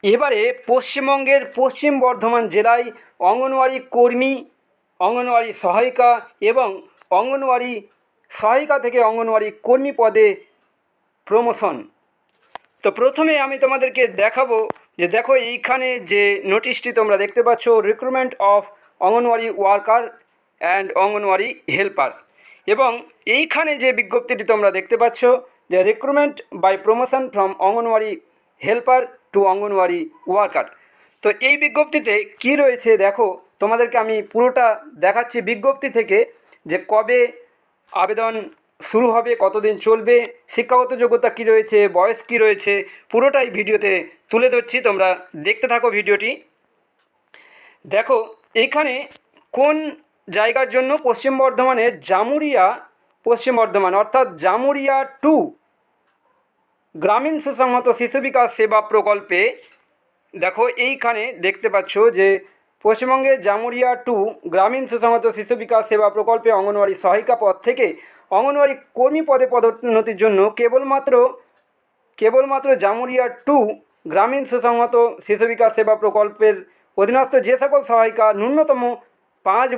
এবারে পশ্চিমবঙ্গের পশ্চিম বর্ধমান জেলায় অঙ্গনওয়াড়ি কর্মী, অঙ্গনওয়াড়ি সহায়িকা এবং অঙ্গনওয়াড়ি সহায়িকা থেকে অঙ্গনওয়াড়ি কর্মী পদে প্রমোশন। তো প্রথমে আমি তোমাদেরকে দেখাবো যে দেখো এইখানে যে নোটিশটি তোমরা দেখতে পাচ্ছ, recruitment of anganwadi worker and anganwadi helper, এবং এইখানে যে বিজ্ঞপ্তিটি তোমরা দেখতে পাচ্ছ যে recruitment by promotion from anganwadi helper to anganwadi worker. তো এই বিজ্ঞপ্তিতে কি রয়েছে দেখো, তোমাদেরকে আমি পুরোটা দেখাচ্ছি বিজ্ঞপ্তি থেকে, যে কবে আবেদন শুরু হবে, কতদিন চলবে, শিক্ষাগত যোগ্যতা কী রয়েছে, বয়স কী রয়েছে, পুরোটাই ভিডিওতে তুলে ধরছি, তোমরা দেখতে থাকো ভিডিওটি। দেখো এইখানে কোন জায়গার জন্য, পশ্চিম বর্ধমানের জামুরিয়া, পশ্চিম বর্ধমান অর্থাৎ জামুরিয়া 2 গ্রামীণ সুসংহত শিশু বিকাশ সেবা প্রকল্পে, দেখো এইখানে দেখতে পাচ্ছ যে পশ্চিমবঙ্গের জামুরিয়া 2 গ্রামীণ সুসংহত শিশু বিকাশ সেবা প্রকল্পে অঙ্গনওয়াড়ি সহায়িকা পদ থেকে অঙ্গনওয়াড়ি কর্মী পদে পদোন্নতির জন্য কেবলমাত্র জামুরিয়া 2 গ্রামীণ সুসংহত শিশু বিকাশ সেবা প্রকল্পের অধীনস্থ যে সকল সহায়িকা ন্যূনতম 5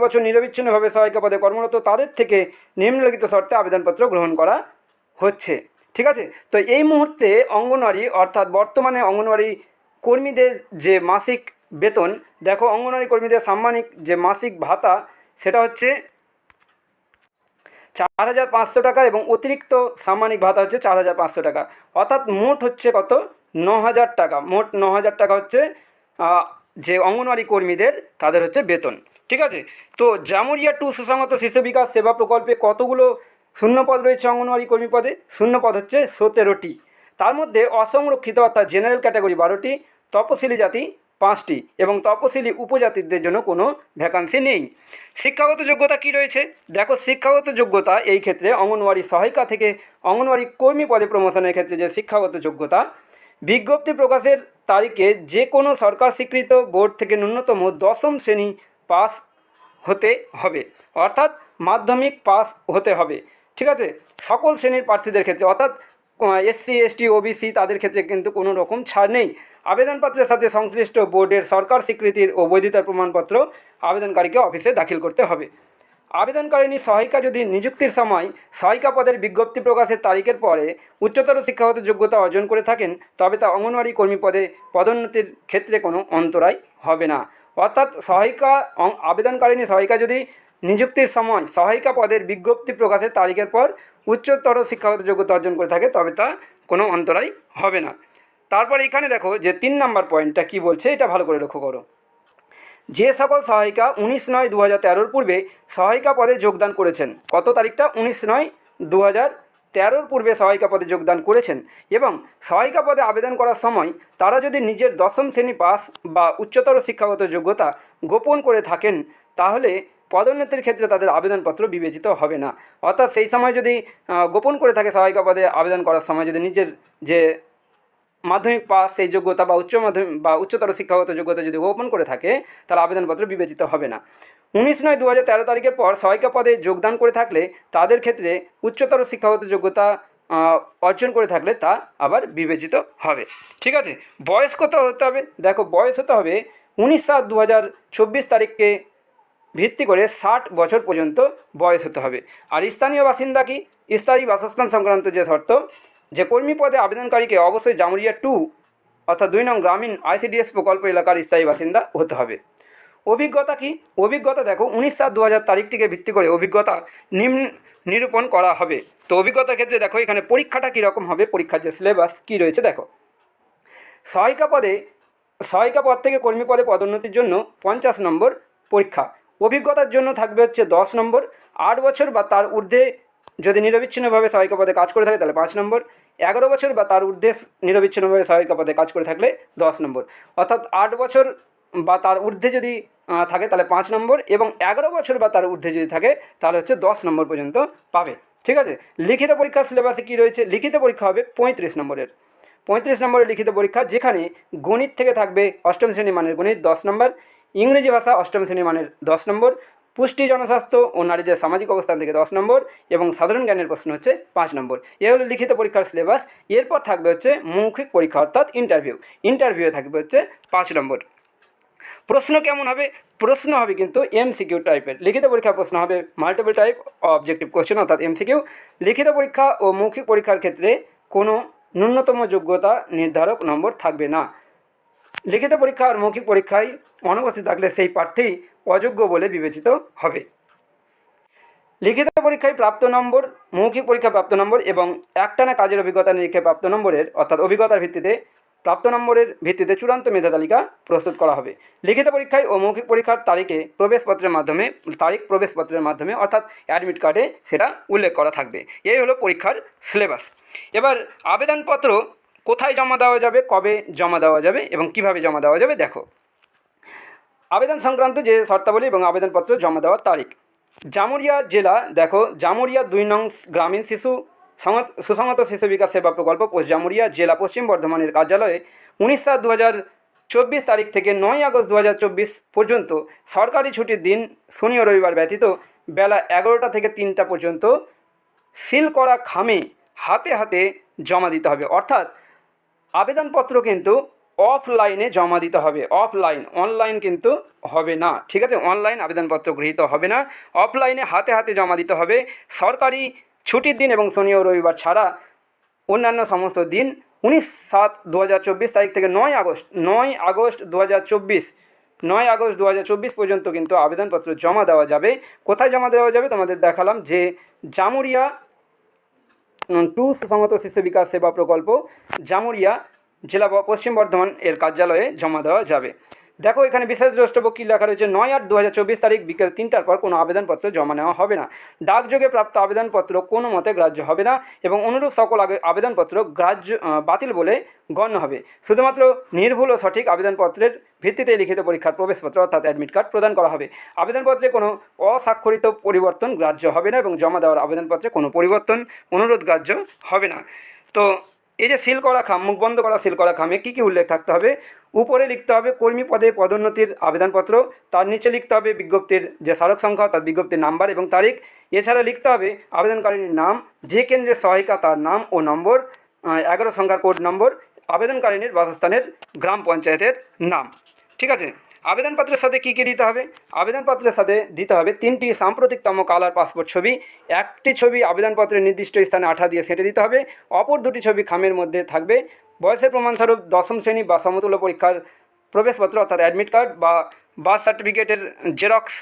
বছর নিরবিচ্ছিন্নভাবে সহায়িকা পদে কর্মরত, তাদের থেকে নিম্নলিখিত শর্তে আবেদনপত্র গ্রহণ করা হচ্ছে। ঠিক আছে, তো এই মুহূর্তে অঙ্গনওয়াড়ি অর্থাৎ বর্তমানে অঙ্গনওয়াড়ি কর্মীদের যে মাসিক বেতন, দেখো অঙ্গনওয়াড়ি কর্মীদের সাম্মানিক যে মাসিক ভাতা সেটা হচ্ছে 4,500 টাকা এবং অতিরিক্ত সাম্মানিক ভাতা হচ্ছে 4,500 টাকা, অর্থাৎ মোট হচ্ছে কত, 9,000 টাকা। মোট 9,000 টাকা হচ্ছে যে অঙ্গনওয়াড়ি কর্মীদের তাদের হচ্ছে বেতন। ঠিক আছে, তো জামুরিয়া 2 সুসংহত শিশু বিকাশ সেবা প্রকল্পে কতগুলো শূন্যপদ রয়েছে অঙ্গনওয়াড়ি কর্মী পদে? শূন্যপদ হচ্ছে 17টি, তার মধ্যে অসংরক্ষিত অর্থাৎ জেনারেল ক্যাটাগরি 12টি, তপশিলি জাতি 5টি এবং তপশিলি উপজাতিদের জন্য কোনো ভ্যাকান্সি নেই। শিক্ষাগত যোগ্যতা কি রয়েছে? দেখো শিক্ষাগত যোগ্যতা এই ক্ষেত্রে অঙ্গনওয়াড়ি সহায়িকা থেকে অঙ্গনওয়াড়ি কর্মী পদে প্রমোশনের ক্ষেত্রে যে শিক্ষাগত যোগ্যতা, বিজ্ঞপ্তি প্রকাশের তারিখে যে কোনো সরকার স্বীকৃত বোর্ড থেকে ন্যূনতম 10ম শ্রেণী পাস হতে হবে, অর্থাৎ মাধ্যমিক পাস হতে হবে। ঠিক আছে, সকল শ্রেণীর প্রার্থীদের ক্ষেত্রে, অর্থাৎ SC ST OBC তাদের ক্ষেত্রে কিন্তু কোনো রকম ছাড় নেই। আবেদনপত্রের সাথে সংশ্লিষ্ট বোর্ডের সরকার স্বীকৃতির ও বৈধতার প্রমাণপত্র আবেদনকারীকে অফিসে দাখিল করতে হবে। আবেদনকারিণী সহায়িকা যদি নিযুক্তির সময় সহায়িকা পদের বিজ্ঞপ্তি প্রকাশের তারিখের পরে উচ্চতর শিক্ষাগত যোগ্যতা অর্জন করে থাকেন, তবে তা অঙ্গনওয়াড়ি কর্মী পদে পদোন্নতির ক্ষেত্রে কোনো অন্তরায় হবে না। অর্থাৎ আবেদনকারিণী সহায়িকা যদি নিযুক্তির সময় সহায়িকা পদের বিজ্ঞপ্তি প্রকাশের তারিখের পর উচ্চতর শিক্ষাগত যোগ্যতা অর্জন করে থাকে, তবে তা কোনো অন্তরায় হবে না। তারপর এখানে দেখো যে 3 নম্বর পয়েন্টটা কি বলছে, এটা ভালো করে লক্ষ্য করো। যে সকল সহায়িকা 19/9/2013 পূর্বে সহায়িকা পদে যোগদান করেছেন, কত তারিখটা, 19/9/2013 পূর্বে সহায়িকা পদে যোগদান করেছেন এবং সহায়িকা পদে আবেদন করার সময় তারা যদি নিজের 10ম শ্রেণী পাস বা উচ্চতর শিক্ষাগত যোগ্যতা গোপন করে থাকেন, তাহলে পদোন্নতির ক্ষেত্রে তাদের আবেদনপত্র বিবেচিত হবে না। অর্থাৎ সেই সময় যদি গোপন করে থাকে, সহায়িকা পদে আবেদন করার সময় যদি নিজের যে মাধ্যমিক পাস সেই যোগ্যতা বা উচ্চ মাধ্যমিক বা উচ্চতর শিক্ষাগত যোগ্যতা যদি গোপন করে থাকে, তাহলে আবেদনপত্র বিবেচিত হবে না। 19/9/2013 তারিখের পর সহায়িকা পদে যোগদান করে থাকলে তাদের ক্ষেত্রে উচ্চতর শিক্ষাগত যোগ্যতা অর্জন করে থাকলে তা আবার বিবেচিত হবে। ঠিক আছে, বয়স কত হতে হবে? দেখো বয়স হতে হবে 19/7/2024 তারিখকে ভিত্তি করে 60 বছর পর্যন্ত বয়স হতে হবে। আর স্থানীয় বাসিন্দা কি? স্থায়ী বাসস্থান সংক্রান্ত যে শর্ত, যে কর্মী পদে আবেদনকারীকে অবশ্যই জামুরিয়া 2 অর্থাৎ 2 নং গ্রামীণ ICDS প্রকল্প এলাকার স্থায়ী বাসিন্দা হতে হবে। অভিজ্ঞতা কি? অভিজ্ঞতা দেখো 19/7/2000 তারিখটিকে ভিত্তি করে অভিজ্ঞতা নিরূপণ করা হবে। তো অভিজ্ঞতার ক্ষেত্রে দেখো এখানে পরীক্ষাটা কীরকম হবে, পরীক্ষার যে সিলেবাস কী রয়েছে দেখো। সহায়িকা পদ থেকে কর্মী পদে পদোন্নতির জন্য 50 নম্বর পরীক্ষা। অভিজ্ঞতার জন্য থাকবে হচ্ছে 10 নম্বর। 8 বছর বা তার ঊর্ধ্বে যদি নিরবিচ্ছিন্নভাবে সহায়িকা পদে কাজ করে থাকে তাহলে 5 নম্বর। 11 বছর বা তার ঊর্ধ্বে নিরবিচ্ছিন্নভাবে সহায়িকা পদে কাজ করে থাকলে 10 নম্বর। অর্থাৎ 8 বছর বা তার ঊর্ধ্বে যদি থাকে তাহলে 5 নম্বর, এবং 11 বছর বা তার ঊর্ধ্বে যদি থাকে তাহলে হচ্ছে 10 নম্বর পর্যন্ত পাবে। ঠিক আছে, লিখিত পরীক্ষার সিলেবাসে কী রয়েছে? লিখিত পরীক্ষা হবে 35 নম্বরের। 35 নম্বরের লিখিত পরীক্ষা, যেখানে গণিত থেকে থাকবে 8ম শ্রেণী মানের গণিত 10 নম্বর, ইংরেজি ভাষা 8ম শ্রেণী মানের 10 নম্বর, পুষ্টি জনস্বাস্থ্য ও নারীদের সামাজিক অবস্থান থেকে 10 নম্বর এবং সাধারণ জ্ঞানের প্রশ্ন হচ্ছে 5 নম্বর। এ হলো লিখিত পরীক্ষার সিলেবাস। এরপর থাকবে হচ্ছে মৌখিক পরীক্ষা অর্থাৎ ইন্টারভিউ থাকবে হচ্ছে 5 নম্বর। প্রশ্ন কেমন হবে? প্রশ্ন হবে কিন্তু এমসিকিউ টাইপের। লিখিত পরীক্ষার প্রশ্ন হবে মাল্টিপল টাইপ অবজেক্টিভ কোশ্চেন অর্থাৎ এমসিকিউ। লিখিত পরীক্ষা ও মৌখিক পরীক্ষার ক্ষেত্রে কোনো ন্যূনতম যোগ্যতা নির্ধারক নম্বর থাকবে না। লিখিত পরীক্ষা আর মৌখিক পরীক্ষায় অনুপস্থিত থাকলে সেই প্রার্থী অযোগ্য বলে বিবেচিত হবে। লিখিত পরীক্ষায় প্রাপ্ত নম্বর, মৌখিক পরীক্ষা প্রাপ্ত নম্বর এবং একটানা কাজের অভিজ্ঞতা নিরীক্ষে প্রাপ্ত নম্বরের অর্থাৎ অভিজ্ঞতার ভিত্তিতে প্রাপ্ত নম্বরের ভিত্তিতে চূড়ান্ত মেধা তালিকা প্রস্তুত করা হবে। লিখিত পরীক্ষায় ও মৌখিক পরীক্ষার প্রবেশপত্রের মাধ্যমে অর্থাৎ অ্যাডমিট কার্ডে সেটা উল্লেখ করা থাকবে। এই হলো পরীক্ষার সিলেবাস। এবার আবেদনপত্র কোথায় জমা দেওয়া যাবে, কবে জমা দেওয়া যাবে এবং কিভাবে জমা দেওয়া যাবে দেখো। আবেদন সংক্রান্ত যে শর্তাবলী এবং আবেদনপত্র জমা দেওয়ার তারিখ। জামুরিয়া জেলা দেখো, জামুরিয়া 2 নং গ্রামীণ সুসংহত শিশু বিকাশ সেবা প্রকল্প পোস্ট জামুরিয়া জেলা পশ্চিম বর্ধমানের কার্যালয়ে 19/7/2024 তারিখ থেকে 9 আগস্ট 2024 পর্যন্ত সরকারি ছুটির দিন শনি ও রবিবার ব্যতীত বেলা 11টা থেকে 3টা পর্যন্ত সিল করা খামে হাতে হাতে জমা দিতে হবে। অর্থাৎ আবেদনপত্র কিন্তু অফলাইনে জমা দিতে হবে, অনলাইন কিন্তু হবে না। ঠিক আছে, অনলাইন আবেদনপত্র গৃহীত হবে না, অফলাইনে হাতে হাতে জমা দিতে হবে। সরকারি ছুটির দিন এবং শনি ও রবিবার ছাড়া অন্যান্য সমস্ত দিন 19/7/2024 তারিখ থেকে 9 আগস্ট 2024 পর্যন্ত কিন্তু আবেদনপত্র জমা দেওয়া যাবে। কোথায় জমা দেওয়া যাবে তোমাদের দেখালাম যে জামুরিয়া 2 সুসংহত শিশু বিকাশ সেবা প্রকল্প জামুরিয়া জেলা পশ্চিম বর্ধমান এর কার্যালয়ে জমা দেওয়া যাবে। দেখো এখানে বিশেষ দ্রষ্টব্য কী লেখা রয়েছে, 9/8/2024 তারিখ বিকেল 3টার পর কোনো আবেদনপত্র জমা নেওয়া হবে না। ডাকযোগে প্রাপ্ত আবেদনপত্র কোনো মতে গ্রাহ্য হবে না এবং অনুরূপ সকল আবেদনপত্র বাতিল বলে গণ্য হবে। শুধুমাত্র নির্ভুল ও সঠিক আবেদনপত্রের ভিত্তিতে লিখিত পরীক্ষার প্রবেশপত্র অর্থাৎ অ্যাডমিট কার্ড প্রদান করা হবে। আবেদনপত্রে কোনো অস্বাক্ষরিত পরিবর্তন গ্রাহ্য হবে না এবং জমা দেওয়ার আবেদনপত্রে কোনো পরিবর্তন অনুরোধ গ্রাহ্য হবে না। তো এই যে সিল করা খাম, মুখ বন্ধ করা সিল করা খামে কী কী উল্লেখ থাকতে হবে? উপরে লিখতে হবে কর্মী পদে পদোন্নতির আবেদনপত্র, তার নিচে লিখতে হবে বিজ্ঞপ্তির যে স্মারক সংখ্যা অর্থাৎ বিজ্ঞপ্তির নাম্বার এবং তারিখ। এছাড়া লিখতে হবে আবেদনকারীর নাম, যে কেন্দ্রের সহায়িকা তার নাম ও নম্বর, 11 সংখ্যার কোড নম্বর, আবেদনকারীর বাসস্থানের গ্রাম পঞ্চায়েতের নাম। ঠিক আছে, আবেদনপত্রের সাথে কী কী দিতে হবে? আবেদনপত্রের সাথে দিতে হবে 3টি সাম্প্রতিকতম কালার পাসপোর্ট ছবি, একটি ছবি আবেদনপত্রের নির্দিষ্ট স্থানে আঠা দিয়ে সেঁটে দিতে হবে, অপর 2টি ছবি খামের মধ্যে থাকবে। বয়সের প্রমাণস্বরূপ 10ম শ্রেণী বা সমতুল্য পরীক্ষার প্রবেশপত্র অর্থাৎ অ্যাডমিট কার্ড বা বার্থ সার্টিফিকেটের জেরক্স,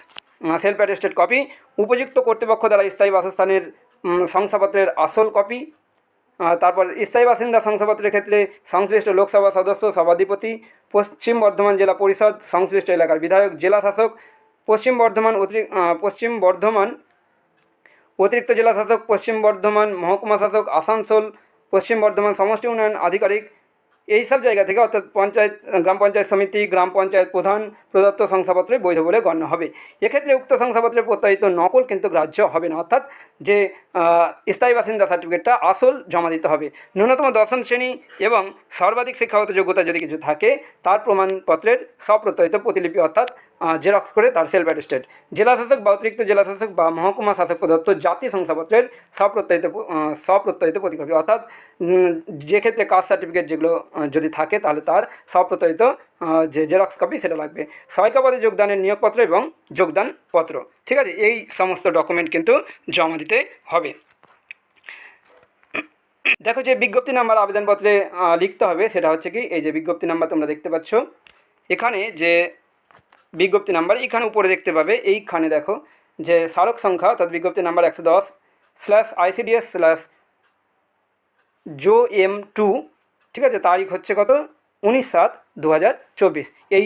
সেলফ অ্যাটেস্টেড কপি, উপযুক্ত কর্তৃপক্ষ দ্বারা স্থায়ী বাসস্থানের শংসাপত্রের আসল কপি। তারপর স্থায়ী বাসিন্দা শংসাপত্রের ক্ষেত্রে সংশ্লিষ্ট লোকসভা সদস্য, সভাধিপতি, পশ্চিম বর্ধমান জেলা পরিষদ, সংশ্লিষ্ট এলাকার বিধায়ক, জেলা শাসক, পশ্চিম বর্ধমান অতিরিক্ত জেলা শাসক, পশ্চিম বর্ধমান মহকুমা শাসক, আসানসোল পশ্চিম বর্ধমান সমষ্টি উন্নয়ন আধিকারিক, এই সব জায়গা থেকে অর্থাৎ গ্রাম পঞ্চায়েত সমিতি, গ্রাম পঞ্চায়েত প্রধান প্রদত্ত শংসাপত্রে বৈধ বলে গণ্য হবে। এক্ষেত্রে উক্ত শংসাপত্রের প্রত্যায়িত নকল কিন্তু গ্রাহ্য হবে না, অর্থাৎ যে স্থায়ী বাসিন্দা সার্টিফিকেটটা আসল জমা দিতে হবে। ন্যূনতম 10ম শ্রেণী এবং সর্বাধিক শিক্ষাগত যোগ্যতা যদি কিছু থাকে তার প্রমাণপত্রের স্বপ্রত্যয়িত প্রতিলিপি অর্থাৎ জেরক্স করে তার সেলফ অ্যাটেস্টেড। জেলাশাসক বা অতিরিক্ত জেলাশাসক বা মহকুমা শাসক প্রদত্ত জাতীয় শংসাপত্রের স্বপ্রত্যয়িত প্রতিকপি অর্থাৎ যে ক্ষেত্রে কাস্ট সার্টিফিকেট যেগুলো যদি থাকে তাহলে তার স্বপ্রত্যয়িত যে জেরক্স কপি সেটা লাগবে। সহায়িকা পদে যোগদানের নিয়োগপত্র এবং যোগদানপত্র। ঠিক আছে, এই সমস্ত ডকুমেন্ট কিন্তু জমা দিতে হবে। দেখো যে বিজ্ঞপ্তি নাম্বার আবেদনপত্রে লিখতে হবে সেটা হচ্ছে কি, এই যে বিজ্ঞপ্তি নাম্বার তোমরা দেখতে পাচ্ছ এখানে, যে বিজ্ঞপ্তি নাম্বার এখানে উপরে দেখতে পাবে, এইখানে দেখো যে স্মারক সংখ্যা অর্থাৎ বিজ্ঞপ্তি নাম্বার 110/ICDS/JOM2। ঠিক আছে, তারিখ হচ্ছে কত? 19/7/2024। এই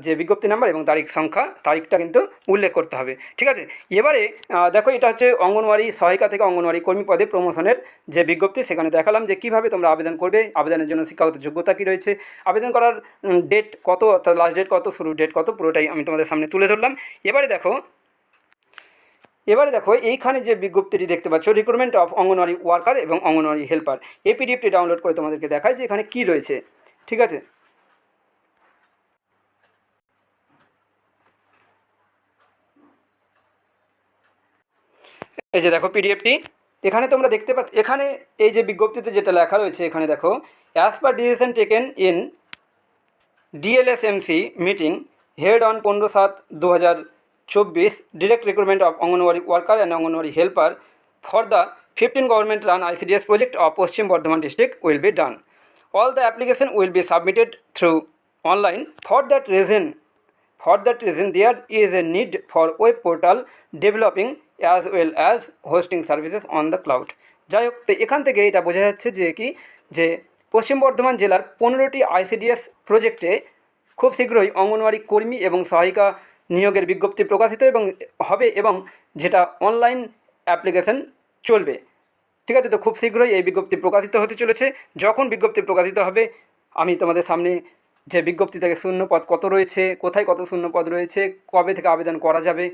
যে বিজ্ঞপ্তি নাম্বার এবং তারিখটা কিন্তু উল্লেখ করতে হবে। ঠিক আছে, এবারে দেখো এটা হচ্ছে অঙ্গনওয়াড়ি সহায়িকা থেকে অঙ্গনওয়াড়ি কর্মী পদে প্রমোশনের যে বিজ্ঞপ্তি, সেখানে দেখালাম যে কীভাবে তোমরা আবেদন করবে, আবেদনের জন্য শিক্ষাগত যোগ্যতা কী রয়েছে, আবেদন করার ডেট কত অর্থাৎ লাস্ট ডেট কত, শুরু ডেট কত, পুরোটাই আমি তোমাদের সামনে তুলে ধরলাম। এবারে দেখো এইখানে যে বিজ্ঞপ্তিটি দেখতে পাচ্ছ, রিক্রুটমেন্ট অফ অঙ্গনওয়াড়ি ওয়ার্কার এবং অঙ্গনওয়াড়ি হেল্পার, এই পিডিএফটি ডাউনলোড করে তোমাদেরকে দেখায় যে এখানে কী রয়েছে। ঠিক আছে, এই যে দেখো পিডিএফটি, এখানে তোমরা দেখতে পাচ্ছ, এখানে এই যে বিজ্ঞপ্তিতে যেটা লেখা রয়েছে এখানে দেখো, as per decision taken in DLSMC meeting held on 15/7/2024 direct recruitment of anganwadi worker and anganwadi helper for the 15 government run ICDS project of Paschim Bardhaman district will be done. All the application will be submitted through online. For that reason, there is a need for web portal developing as well as hosting services on the cloud. যাই হোক, তো এখান থেকে এটা বোঝা যাচ্ছে যে কি, যে পশ্চিম বর্ধমান জেলার 15টি ICDS প্রজেক্টে খুব শীঘ্রই অঙ্গনওয়াড়ি কর্মী এবং সহায়িকা নিয়োগের বিজ্ঞপ্তি প্রকাশিত এবং হবে, এবং যেটা অনলাইন অ্যাপ্লিকেশন চলবে। ঠিক আছে, তো খুব শীঘ্রই এই বিজ্ঞপ্তি প্রকাশিত হতে চলেছে। যখন বিজ্ঞপ্তি প্রকাশিত হবে আমি তোমাদের সামনে যে বিজ্ঞপ্তি থেকে শূন্যপদ কত রয়েছে, কোথায় কত শূন্যপদ রয়েছে, কবে থেকে আবেদন করা যাবে,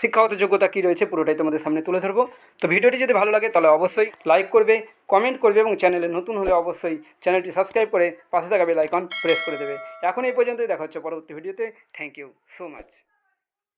শিক্ষাগত যোগ্যতা কী রয়েছে, পুরোটাই তোমাদের সামনে তুলে ধরবো। তো ভিডিওটি যদি ভালো লাগে তাহলে অবশ্যই লাইক করবে, কমেন্ট করবে এবং চ্যানেলে নতুন হলে অবশ্যই চ্যানেলটি সাবস্ক্রাইব করে পাশে থাকা বেল আইকন প্রেস করে দেবে। এখন এই পর্যন্তই, দেখা হচ্ছে পরবর্তী ভিডিওতে। Thank you so much.